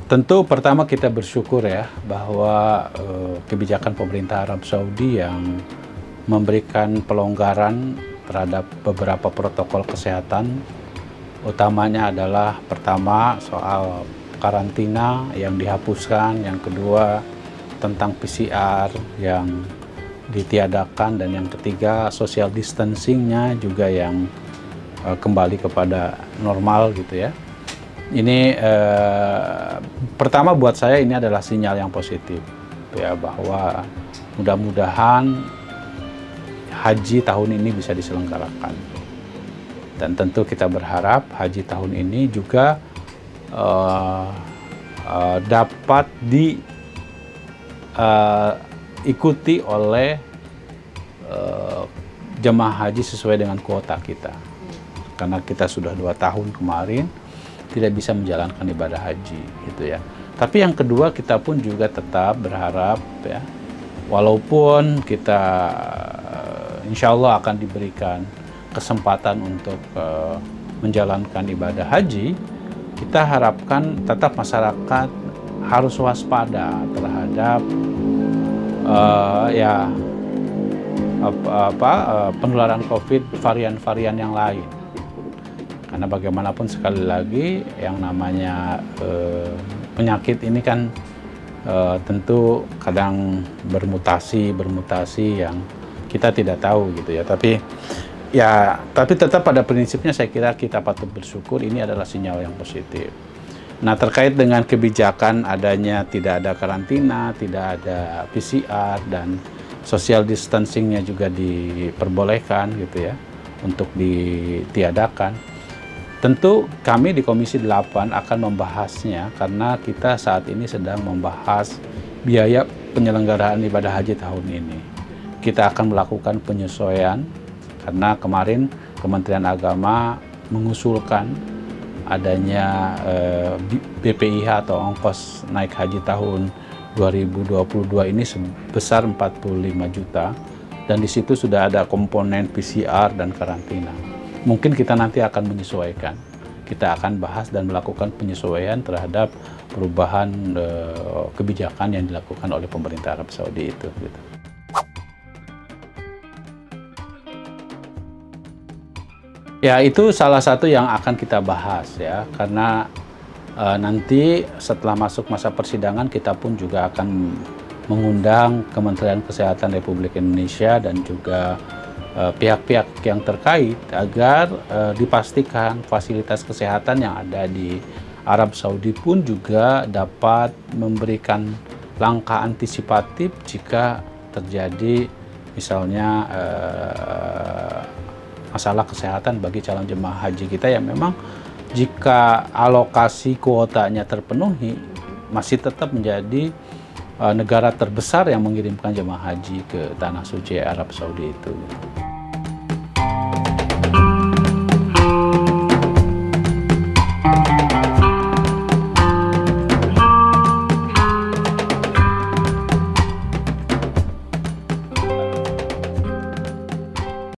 Tentu pertama kita bersyukur ya bahwa kebijakan pemerintah Arab Saudi yang memberikan pelonggaran terhadap beberapa protokol kesehatan, utamanya adalah pertama soal karantina yang dihapuskan, yang kedua tentang PCR yang ditiadakan, dan yang ketiga social distancing-nya juga yang kembali kepada normal gitu ya. Ini pertama buat saya ini adalah sinyal yang positif ya, bahwa mudah-mudahan haji tahun ini bisa diselenggarakan, dan tentu kita berharap haji tahun ini juga dapat diikuti oleh jemaah haji sesuai dengan kuota kita, karena kita sudah 2 tahun kemarin tidak bisa menjalankan ibadah haji gitu ya. Tapi yang kedua, kita pun juga tetap berharap ya, walaupun kita insya Allah akan diberikan kesempatan untuk menjalankan ibadah haji, kita harapkan tetap masyarakat harus waspada terhadap penularan COVID varian-varian yang lain. Karena bagaimanapun sekali lagi yang namanya penyakit ini kan tentu kadang bermutasi yang kita tidak tahu gitu ya. Tapi tetap pada prinsipnya saya kira kita patut bersyukur, ini adalah sinyal yang positif. Nah, terkait dengan kebijakan adanya tidak ada karantina, tidak ada PCR, dan social distancing-nya juga diperbolehkan gitu ya untuk ditiadakan. Tentu kami di Komisi 8 akan membahasnya, karena kita saat ini sedang membahas biaya penyelenggaraan ibadah haji tahun ini. Kita akan melakukan penyesuaian, karena kemarin Kementerian Agama mengusulkan adanya BPIH atau ongkos naik haji tahun 2022 ini sebesar 45 juta, dan di situ sudah ada komponen PCR dan karantina. Mungkin kita nanti akan menyesuaikan. Kita akan bahas dan melakukan penyesuaian terhadap perubahan kebijakan yang dilakukan oleh pemerintah Arab Saudi itu. Gitu. Ya, itu salah satu yang akan kita bahas ya, karena nanti setelah masuk masa persidangan kita pun juga akan mengundang Kementerian Kesehatan Republik Indonesia dan juga pihak-pihak yang terkait agar dipastikan fasilitas kesehatan yang ada di Arab Saudi pun juga dapat memberikan langkah antisipatif jika terjadi misalnya masalah kesehatan bagi calon jemaah haji kita yang memang jika alokasi kuotanya terpenuhi masih tetap menjadi negara terbesar yang mengirimkan jemaah haji ke Tanah Suci Arab Saudi itu.